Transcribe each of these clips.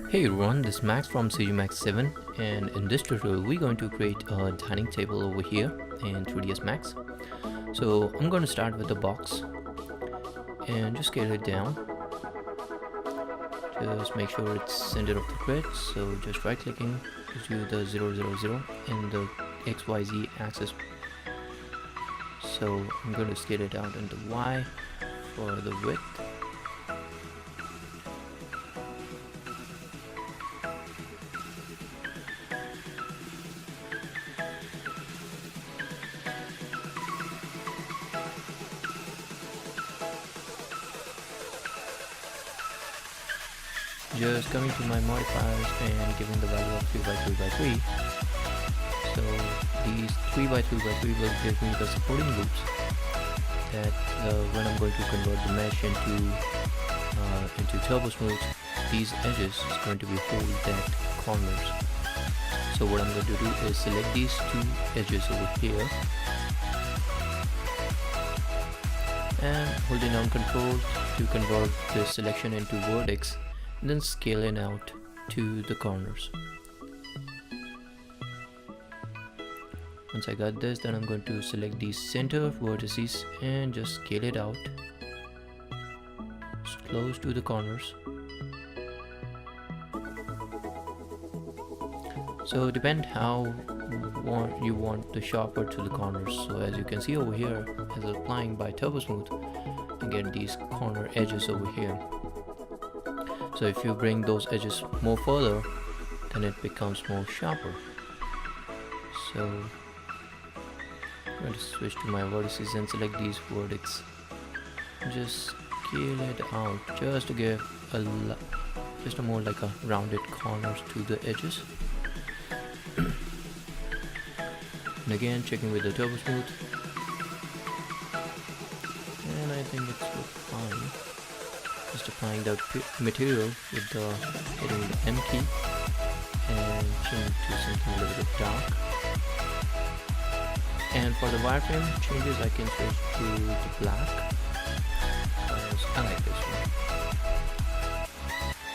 Hey everyone, this is Max from CGMax 7, and in this tutorial we're going to create a dining table over here in 3ds Max. So I'm going to start with the box and just scale it down. Just make sure it's center of the grid, so just right clicking to the 000 in the XYZ axis. So I'm going to scale it out into Y for the width. Just coming to my modifiers and giving the value of 3x3x3. So these 3x3x3 will give me the supporting loops that when I'm going to convert the mesh into turbo smooth, these edges is going to be hold that corners. So what I'm going to do is select these two edges over here and holding down Control to convert the selection into vertex, and then scale it out to the corners. Once I got this, then I'm going to select these center vertices and just scale it out close to the corners. So depend how you want the sharper to the corners. So as you can see over here, as applying by turbo smooth, I get these corner edges over here. So if you bring those edges more further, then it becomes more sharper. So I'm going to switch to my vertices and select these vertex. Just scale it out just to give just a more like a rounded corners to the edges. And again checking with the turbo smooth, and I think it's fine. Just applying the material with the hitting the M key and change to something a little bit dark. And for the wireframe changes, I can switch to the black because I like this one.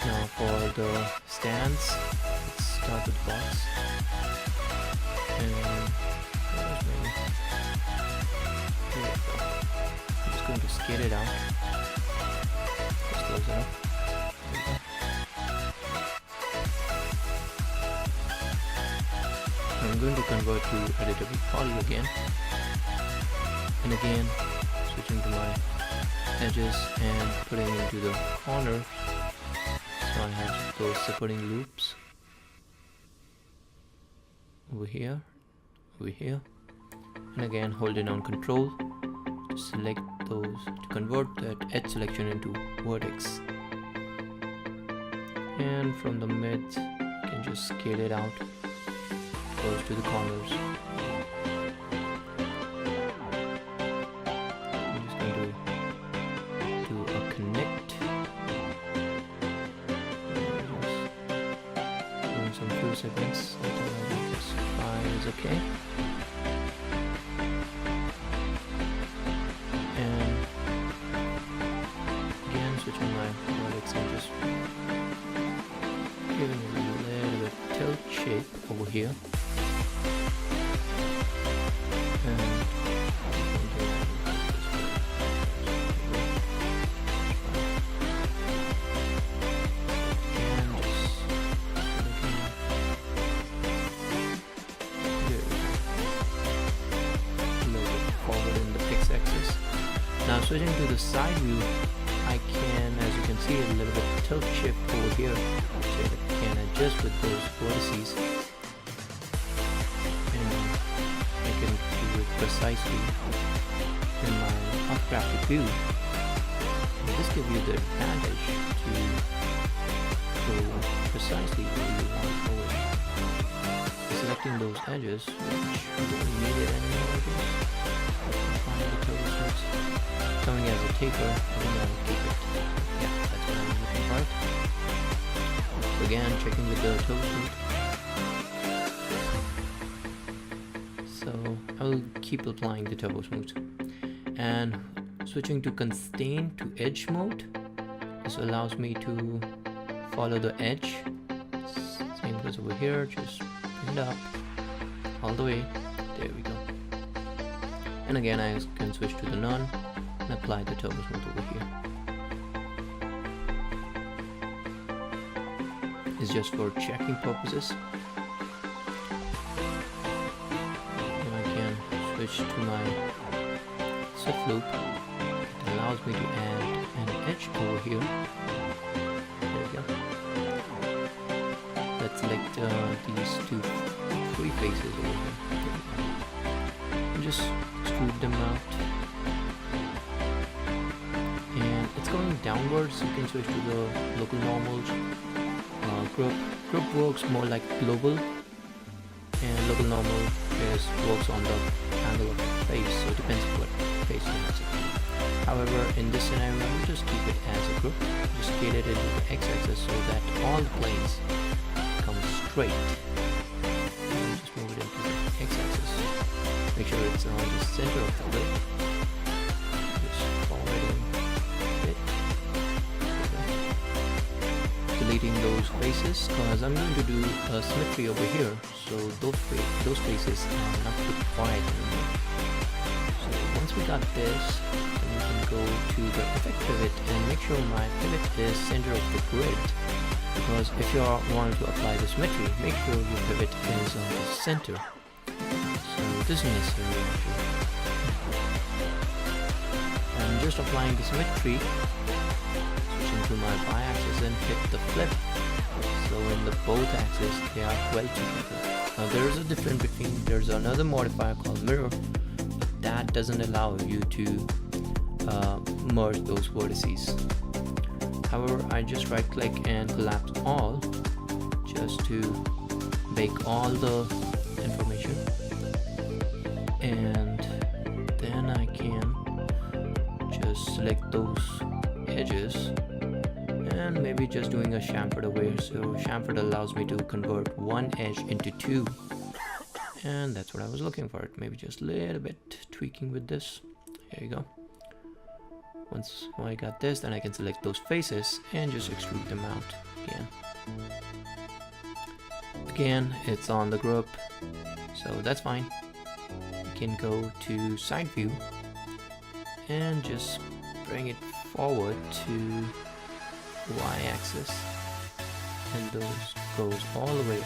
Now for the stands, let's start with the box. And here we go. I'm just going to scale it out. Close enough. I'm going to convert to editable poly again, and again switching to my edges and putting into the corner. So I have those supporting loops over here, and again holding down Control to select those, to convert that edge selection into vertex. And from the mids, you can just scale it out close to the corners. I'm just going to do a connect. Just doing some few seconds until I think this file is okay. Switching my vertex and just giving it a little bit tilt shape over here. And just a little bit forward in the x-axis. Now switching to the side view, I can, as you can see, a little bit tilt shift over here, so that I can adjust with those vertices and I can do it precisely in my off-graphic view. And this gives you the advantage to go precisely where you want to go. Selecting those edges, which we don't need it anymore, coming as a taper, I think I'll keep it. Yeah, that's what I'm looking for. So again, checking with the turbo smooth. So I'll keep applying the turbo smooth. And switching to constrain to edge mode, this allows me to follow the edge. Same goes over here, just bring it up all the way. There we go. And again, I can switch to the none and apply the turbo smooth over here. It's just for checking purposes. And I can switch to my Swift loop. It allows me to add an edge over here. There we go. Let's select these three faces over here. And just extrude them out. And it's going downwards. You can switch to the local normal. Group works more like global, and local normal works on the angle of the face, so it depends what face you have. However, in this scenario, we'll just keep it as a group. Just scale it into the x-axis so that all the planes come straight. And just move it into the x-axis. Make sure it's on the center of the lid. Just forward it a bit. Deleting those faces because I'm going to do a symmetry over here, so those faces are not required anymore. So once we got this, then we can go to the effect pivot and make sure my pivot is center of the grid, because if you want to apply the symmetry, make sure your pivot is on the center. So this is necessary actually. I'm just applying the symmetry, to my y-axis and hit the flip, so in the both axes they are well together. Now there is a difference between, there's another modifier called mirror, but that doesn't allow you to merge those vertices. However, I just right click and collapse all just to make all the information, and then I can just select those edges and maybe just doing a chamfered away. So chamfered allows me to convert one edge into two, and that's what I was looking for. Maybe just a little bit tweaking with this. Here you go. Once I got this, then I can select those faces and just extrude them out again. It's on the group, so that's fine. You can go to side view and just bring it forward to y-axis, and those goes all the way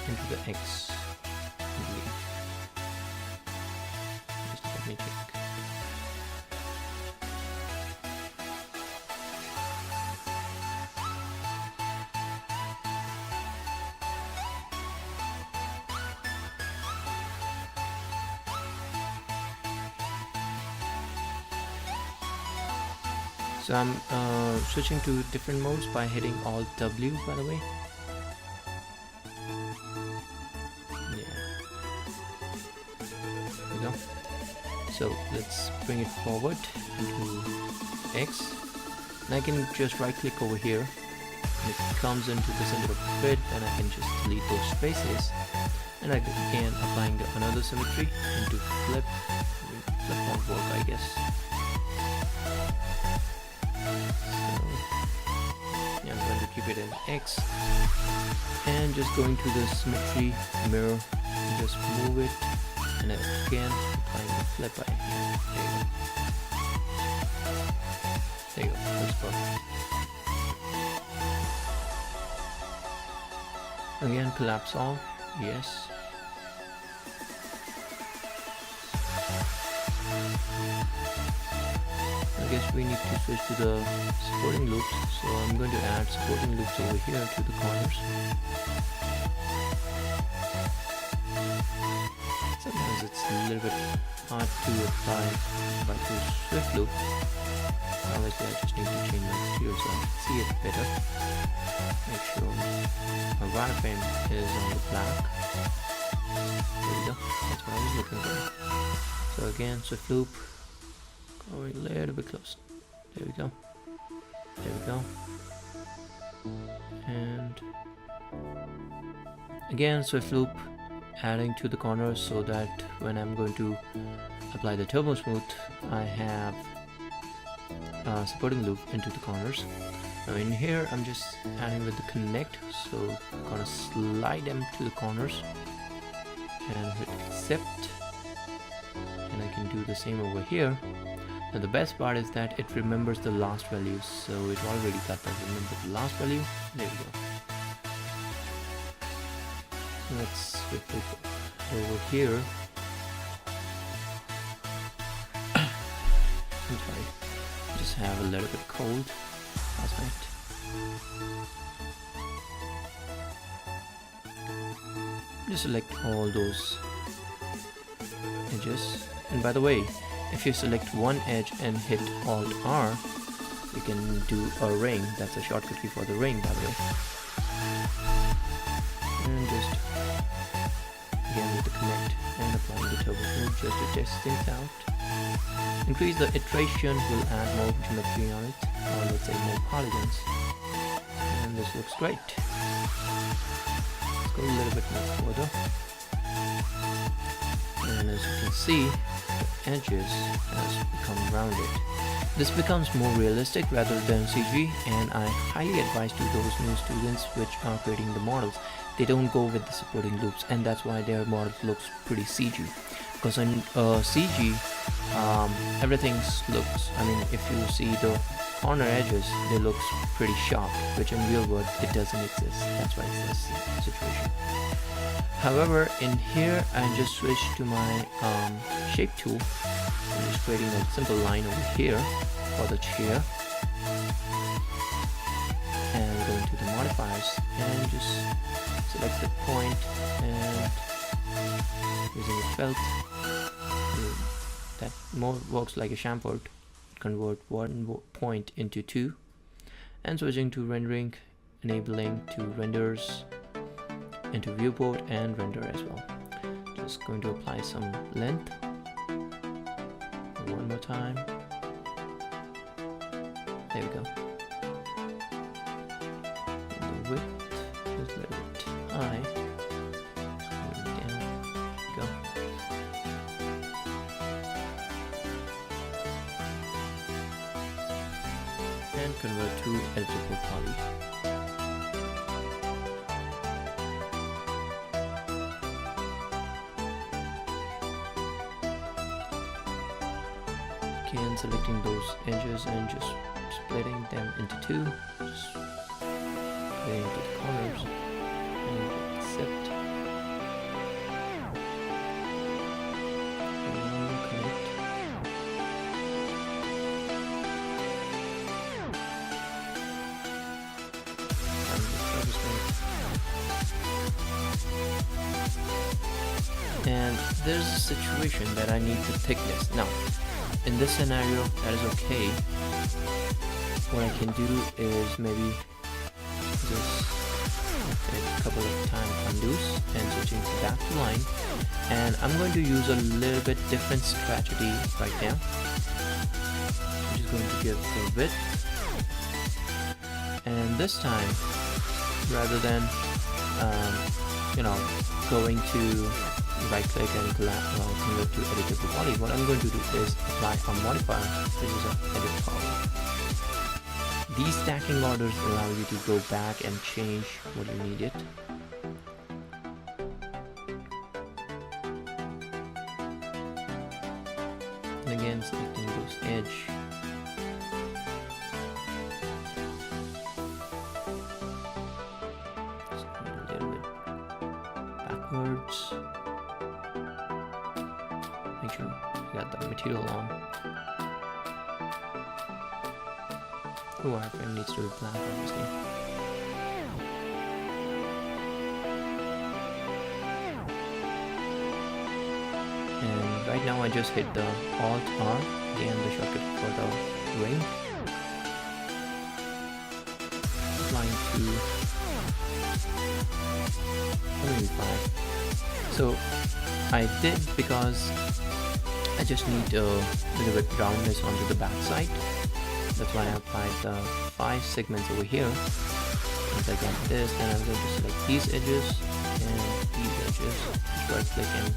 into the x. Just let me check. So I'm switching to different modes by hitting Alt W, by the way. Yeah. There we go. So let's bring it forward into X. And I can just right click over here. And if it comes into the center of the grid, then I can just delete those spaces. And again, applying another symmetry into flip. Flip won't work, I guess. I'm going to keep it in X, and just going to the symmetry mirror, just move it, and again applying the flip. There you go. That's perfect. Again, collapse all. Yes. I guess we need to switch to the supporting loops, so I'm going to add supporting loops over here to the corners. Sometimes it's a little bit hard to apply by the Swift loop. Obviously I just need to change my exterior so I can see it better. Make sure my wireframe is on the black. There we go, that's what I was looking for. So again, Swift loop, going a little bit closer. There we go. There we go. And again, Swift loop, adding to the corners so that when I'm going to apply the turbo smooth, I have supporting loop into the corners. Now in here I'm just adding with the connect, so I'm gonna slide them to the corners and hit accept, and I can do the same over here. Now the best part is that it remembers the last value, so it already got that. Remember the last value. There we go. Let's switch it over here. I'm sorry, just have a little bit cold last night. Just select all those edges, and by the way, if you select one edge and hit Alt R, you can do a ring. That's a shortcut key for the ring, by the way. And just again with the connect and applying the turbo mode just to test things out. Increase the iteration will add more geometry on it, or let's say more polygons. And this looks great. Let's go a little bit more further. And as you can see, the edges has become rounded. This becomes more realistic rather than CG, and I highly advise to those new students which are creating the models, they don't go with the supporting loops, and that's why their model looks pretty CG. Because in CG, everything looks, I mean, if you see the corner edges, they look pretty sharp, which in real world it doesn't exist. That's why it's this situation. However, in here I just switched to my shape tool. I'm just creating a simple line over here for the chair, and going to the modifiers and just select the point, and using a felt that more works like a chamfer, convert one point into two, and switching to rendering, enabling to renders into viewport and render as well. Just going to apply some length one more time. There we go. And the width is a little bit high. Just going down. Go. And convert to editable poly. Again, selecting those edges and just splitting them into two, just putting into the corners, and accept. And connect. And there's a situation that I need the thickness. Now, in this scenario, that is okay. What I can do is maybe just take a couple of time undoes and switching back to line. And I'm going to use a little bit different strategy right now. I'm just going to give the width. And this time, rather than going to right click and convert to editable poly, what I'm going to do is apply a modifier, which is an edit poly. These stacking orders allow you to go back and change what you need it. And again, selecting those edge. Just going a little bit backwards. Make sure you got the material on. Oh, wireframe needs to be black, obviously. And right now I just hit the Alt R, again the shortcut for the ring. Applying to 5. So I did because I just need a little bit roundness onto the back side. That's why I applied the 5 segments over here. Once I get this, then I'm going to select these edges and these edges. Right click and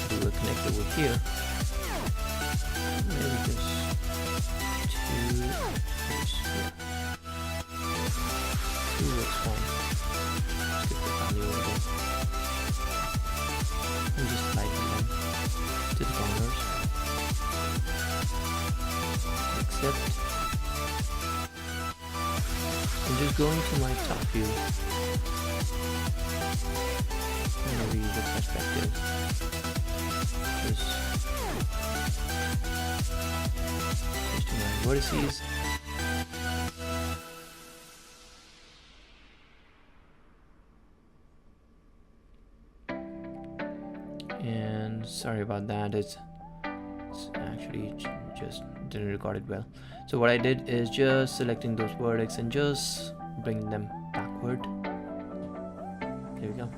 do a connect over here. Maybe just 2 edges here. works fine. Skip the value over there. And just tighten them to the corners. Accept. I'm just going to my top view. Maybe the perspective. Just to my vertices. And sorry about that, it's actually just didn't record it well. So what I did is just selecting those vertex and just bringing them backward. There we go.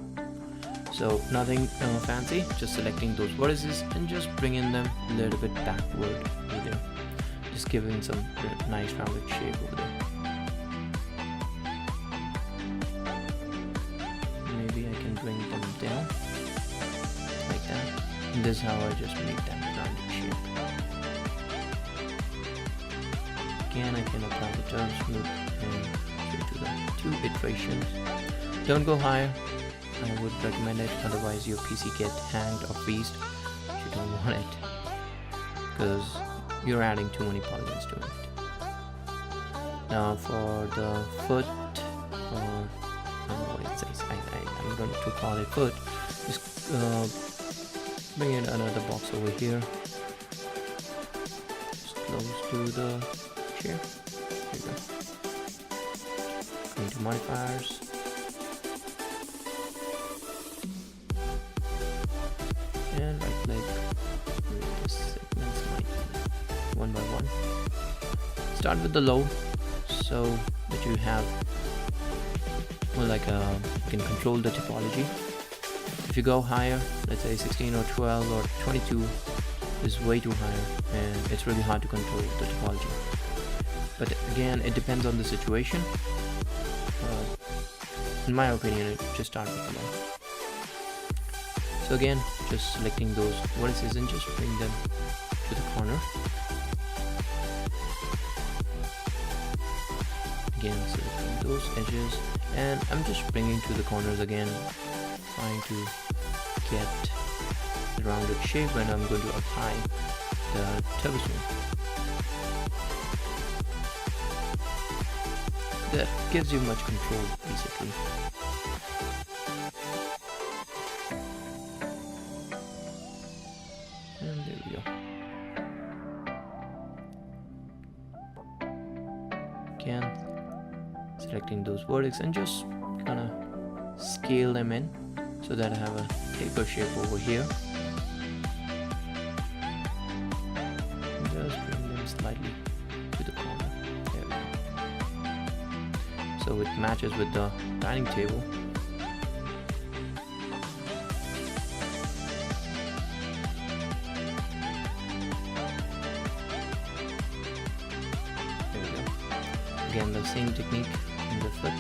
So nothing fancy, just selecting those vertices and just bringing them a little bit backward over there, just giving some nice rounded shape over there. Maybe I can bring them down like that, and this is how I just make that rounded shape. Again, I can apply the turn smooth and do the 2 iterations. Don't go higher, I would recommend it, otherwise your PC get hanged or freezed. You don't want it, because you're adding too many polygons to it. Now for the foot, or I don't know what it says, I'm going to call it foot. Just bring in another box over here, just close to the chair. There you go. Going to modifiers, and right click, the segments might be 1 by 1. Start with the low, so that you have more like you can control the topology. If you go higher, let's say 16 or 12 or 22 is way too higher, and it's really hard to control the topology. But again, it depends on the situation. In my opinion, just start with the low. So again, just selecting those vertices and just bring them to the corner. Again, selecting those edges, and I'm just bringing to the corners again, trying to get the rounded shape when I'm going to apply the turbo smooth. That gives you much control, basically. And there we go. Again, selecting those vertex and just kind of scale them in so that I have a taper shape over here. And just bring them slightly to the corner. There we go. So it matches with the dining table. There we go. Again, the same technique in the foot.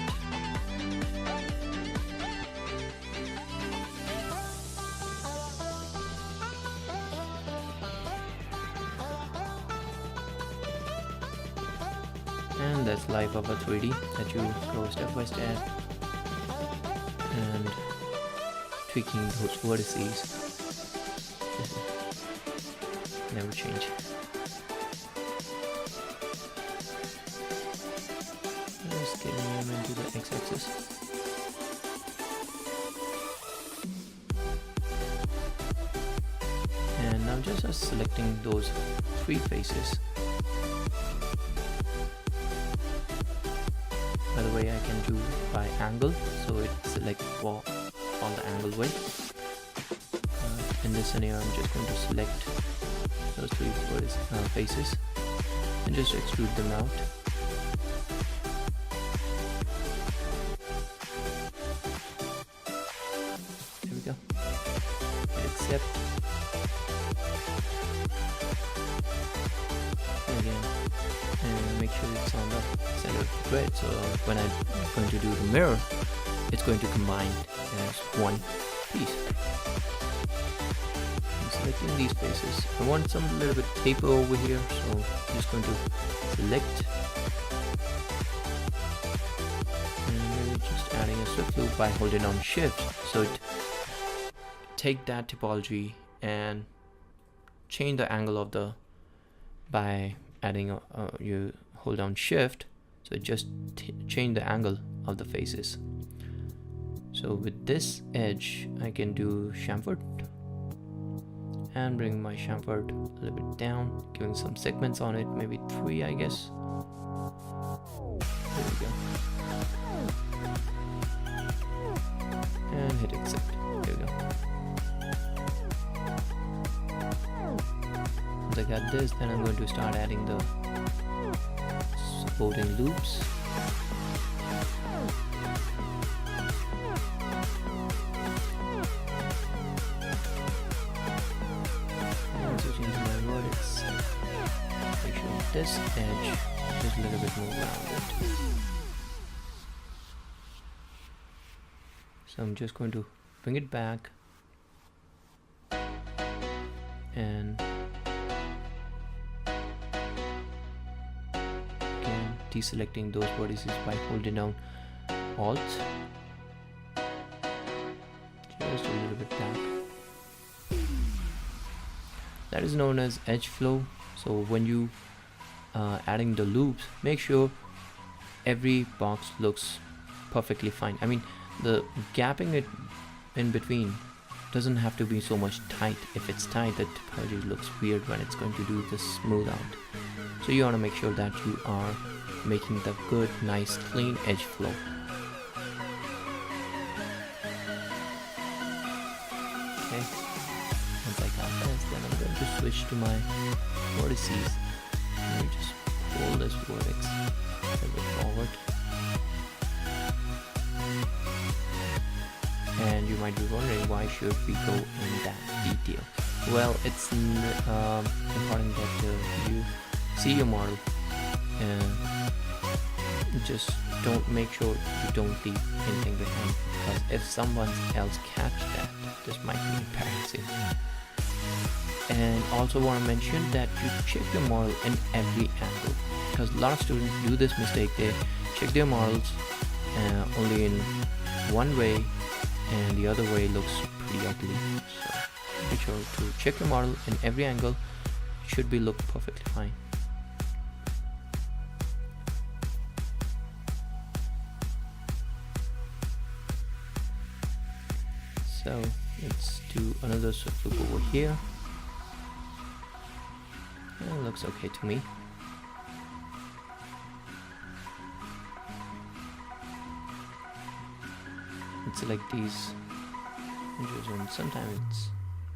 And that's life of a 3D, that you go step by step and tweaking those vertices. Never change. Just getting them into the x-axis. And now just selecting those 3 faces. By the way, I can do by angle, so it selects on the angle way. In this scenario, I'm just going to select those 3 faces and just extrude them out. There we go. Hit accept. Again, and make sure it's on the center of the thread, so when I'm going to do the mirror, it's going to combine as one piece. I'm selecting these faces. I want some little bit taper over here, so I'm just going to select, and there we adding a swift loop by holding down shift. So take that topology and change the angle of the by adding you hold down shift, so it just change the angle of the faces. So with this edge I can do chamfered and bring my chamfered a little bit down, giving some segments on it, maybe 3 I guess. There we go. And hit accept. There we go. Once I got this, then I'm going to start adding the supporting loops. And so change my vertex. Make sure this edge is a little bit more rounded. So I'm just going to bring it back and again deselecting those vertices by holding down Alt, just a little bit back. That is known as edge flow. So when you adding the loops, make sure every box looks perfectly fine. I mean, the gapping it in between doesn't have to be so much tight. If it's tight, the topology looks weird when it's going to do this smooth out. So you want to make sure that you are making the good, nice, clean edge flow. Okay, once I got this, then I'm going to switch to my vertices. Let me just pull this vertex a little bit forward. And you might be wondering, why should we go in that detail? Well, it's important that you see your model and just make sure you don't leave anything behind, because if someone else catch that, this might be embarrassing. And also want to mention that you check your model in every angle, because a lot of students do this mistake. They check their models only in one way, and the other way looks pretty ugly. So make sure to check your model in every angle. It should be look perfectly fine. So let's do another swift loop over here. It looks okay to me. Let's select these edges, and sometimes it's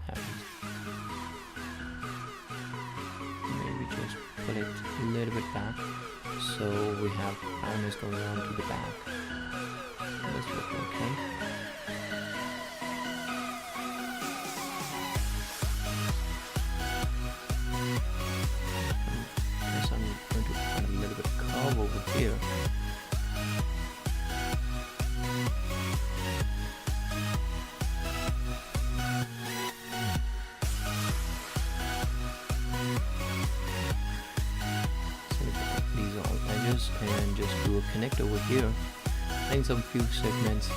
happens. Maybe just put it a little bit back so we have roundness going on to the back. This looks okay. Guess I'm going to add a little bit of curve over here. And just do a connect over here, adding some few segments,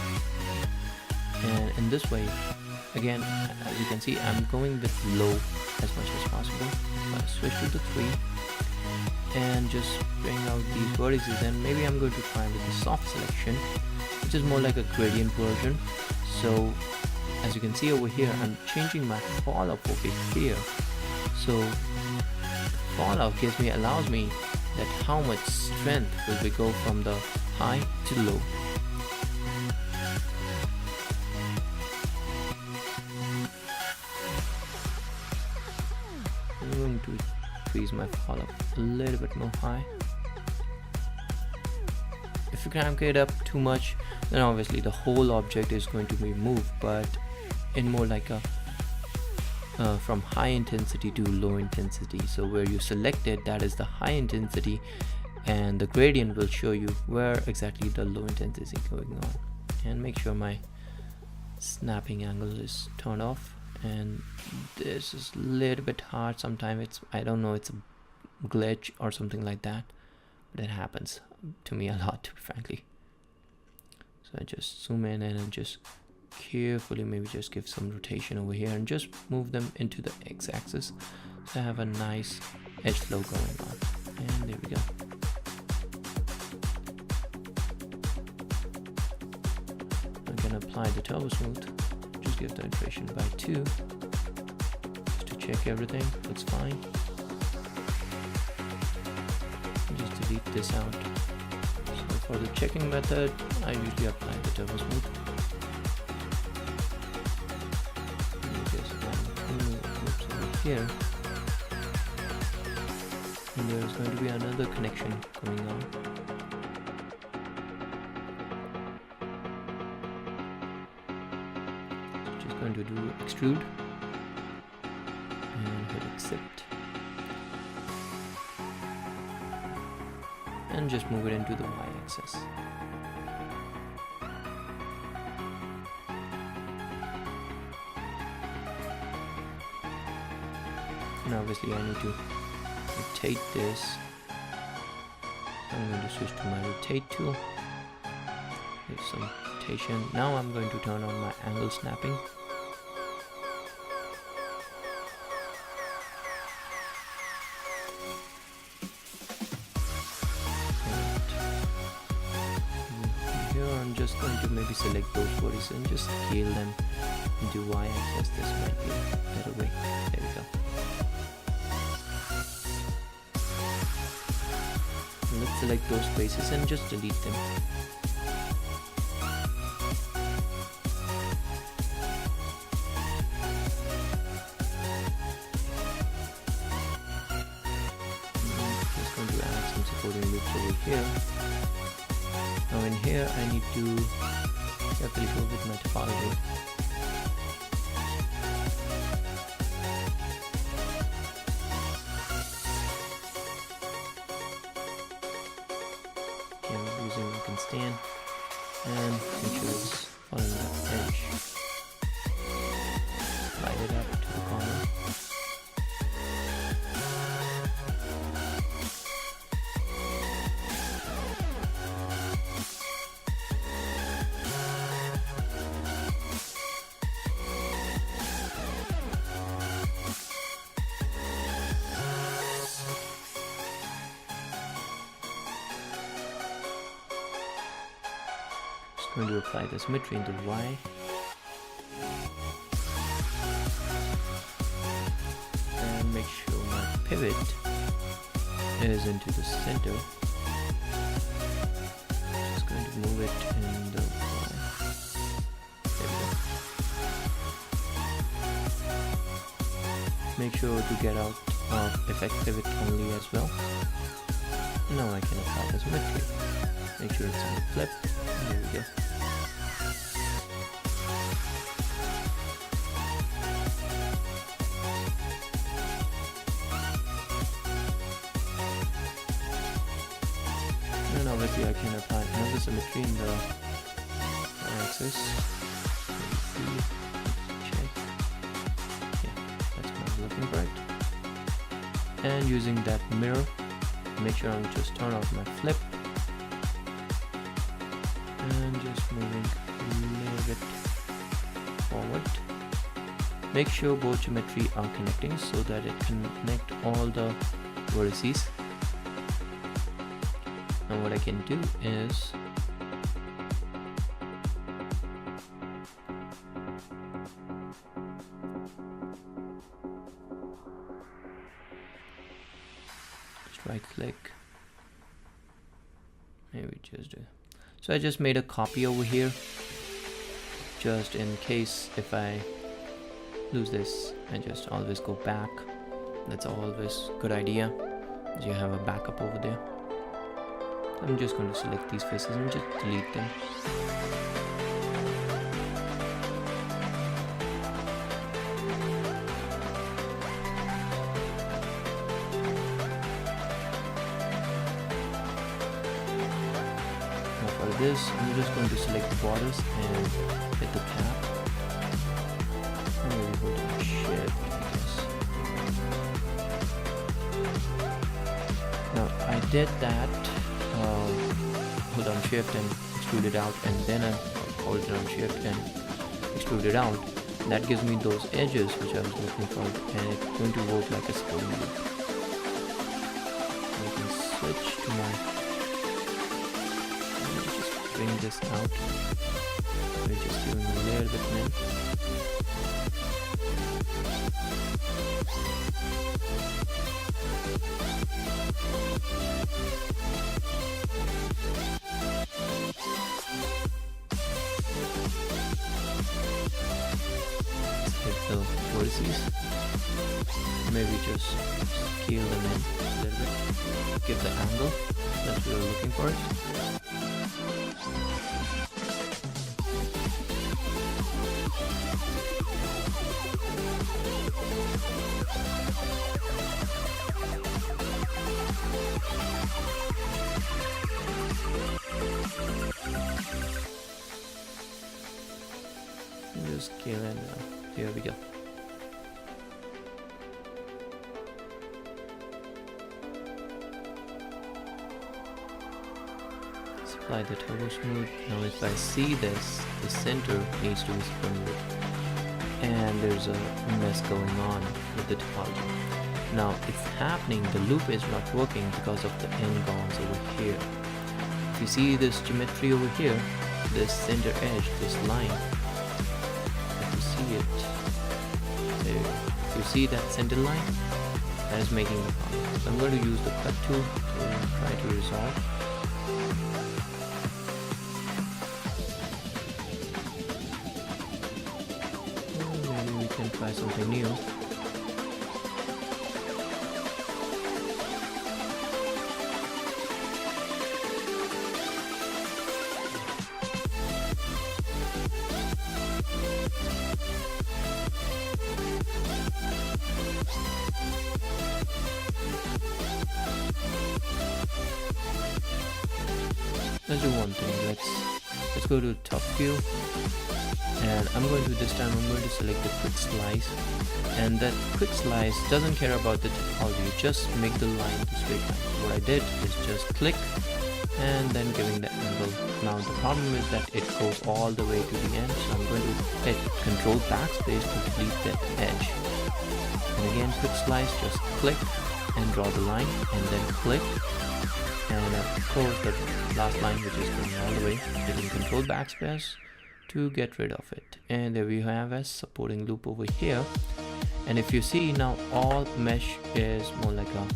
and in this way, again, as you can see, I'm going with low as much as possible. Switch to the 3 and just bring out these vertices, and maybe I'm going to try with the soft selection, which is more like a gradient version. So as you can see over here, I'm changing my fallout over here. So fallout allows me that how much strength will we go from the high to low. I'm going to increase my fallout a little bit more high. If you crank it up too much, then obviously the whole object is going to be moved, but in more like a from high intensity to low intensity. So where you select it, that is the high intensity, and the gradient will show you where exactly the low intensity is going on. And make sure my snapping angle is turned off, and this is a little bit hard. Sometimes I don't know, it's a glitch or something like that, but it happens to me a lot, to be frankly. So So I just zoom in and then just carefully maybe just give some rotation over here and just move them into the x-axis, so I have a nice edge flow going on. And there we go. I'm gonna apply the turbo smooth, just give the iteration by 2 just to check everything looks fine. Just delete this out. So for the checking method, I usually apply the turbo smooth. Here, and there's going to be another connection coming on. So just going to do extrude and hit accept, and just move it into the y-axis. And obviously I need to rotate this. I'm going to switch to my rotate tool. Give some rotation. Now I'm going to turn on my angle snapping. And here I'm just going to maybe select those vertices and just scale them into y-axis. This might be a better way. There we go. Let's select those faces and just delete them. Just going to add some supporting loops over here. Now in here I need to carefully go with my topology. Stand and make sure it's following the edge. Slide it up to the corner. Going to apply the symmetry into Y, and make sure my pivot is into the center. Just going to move it in the Y. There we go. Make sure to get out of effect pivot only as well. Now I can apply the symmetry. Make sure it's on the flip. There we go. And obviously I can apply another symmetry in the axis. Check. Yeah, that's not looking right. And using that mirror, make sure I'm just turn off my flip. And just moving a little bit forward. Make sure both geometry are connecting so that it can connect all the vertices. And what I can do is just right click. Maybe just do. So I just made a copy over here, just in case if I lose this, I just always go back. That's always a good idea. You have a backup over there. I'm just going to select these faces and just delete them. For this, I'm just going to select the borders and hit the cap. And maybe go to shift, I guess. Now I did that. Hold on shift and extrude it out, and then I hold down shift and extrude it out. That gives me those edges which I was looking for, and it's going to work like a supporting loop. I can switch to my, let me just bring this out. We're just doing a little bit min. The vertices, maybe just scale them in a little bit, give the angle that we are looking for it. Just scale it now. Here we go. Let's apply the turbo smooth. Now if I see this, the center needs to be smooth, and there's a mess going on with the topology. Now it's happening, the loop is not working because of the n-gons over here. If you see this geometry over here, this center edge, this line, see it there. You see that center line? That is making the problem. So I'm going to use the cut tool to try to resolve. Maybe we can try something new. Let's do one thing. Let's go to top view, and this time I'm going to select the quick slice, and that quick slice doesn't care about the topology, just make the line the straight line. So what I did is just click and then giving the angle. Now the problem is that it goes all the way to the end, so I'm going to hit control backspace to delete that edge. And again, quick slice, just click and draw the line, and then click, and of course the last line which is going all the way, hitting control backspace to get rid of it. And there we have a supporting loop over here. And if you see now, all mesh is more like a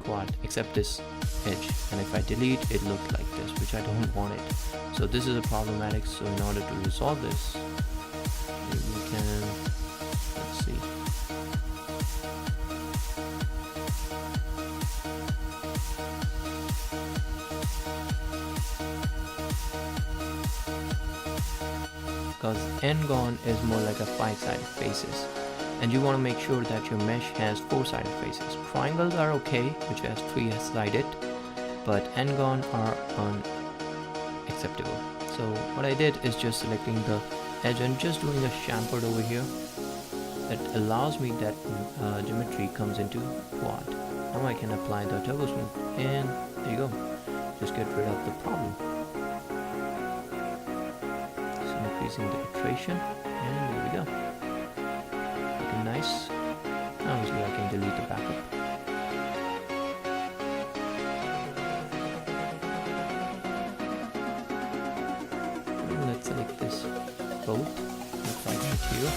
quad except this edge, and if I delete it looks like this, which I don't want it. So this is a problematic. So in order to resolve this, we can, let's see, because n-gon is more like a 5-sided faces, and you want to make sure that your mesh has 4-sided faces. Triangles are okay, which has 3-sided, but n-gon are unacceptable. So what I did is just selecting the edge and just doing a chamfered over here that allows me that geometry comes into quad. Now I can apply the turbo smooth, and there you go, just get rid of the problem. Increasing the iteration, and there we go, looking nice. Now I can delete the backup. And let's select this bolt, apply the material,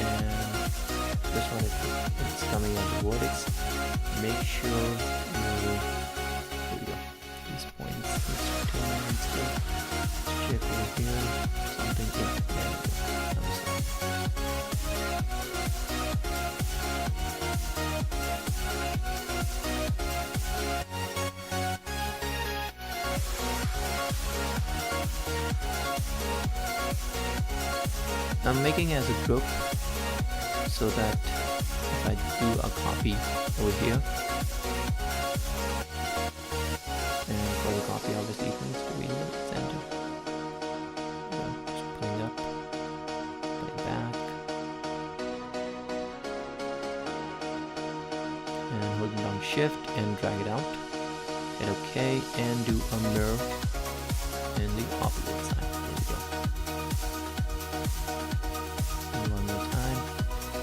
and this one it's coming as a vertex. Make sure these points, let's turn instead. Check over here, something like that. I'm making as a group so that if I do a copy over here, and for the copy obviously it needs to be in the center. Just putting up, putting back. and holding down shift and drag it out. Hit OK and do a mirror in the opposite side. There we go. And one more time.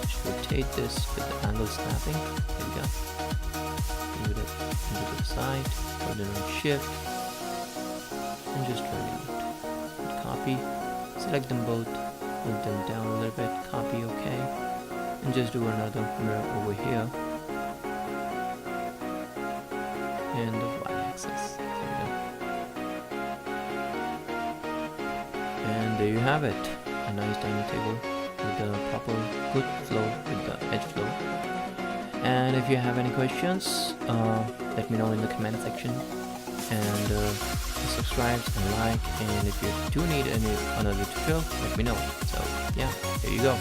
Just rotate this with the angle snapping. There we go. Move it into the side. Holding on shift and just drag it out. Copy. Select them both. Move them down a little bit. Copy OK. And just do another mirror over here. And the y-axis. There we go. And there you have it. A nice dining table with a proper good flow with the edge flow. And if you have any questions, let me know in the comment section. And subscribe and like. And if you do need another tutorial, let me know. So yeah, there you go.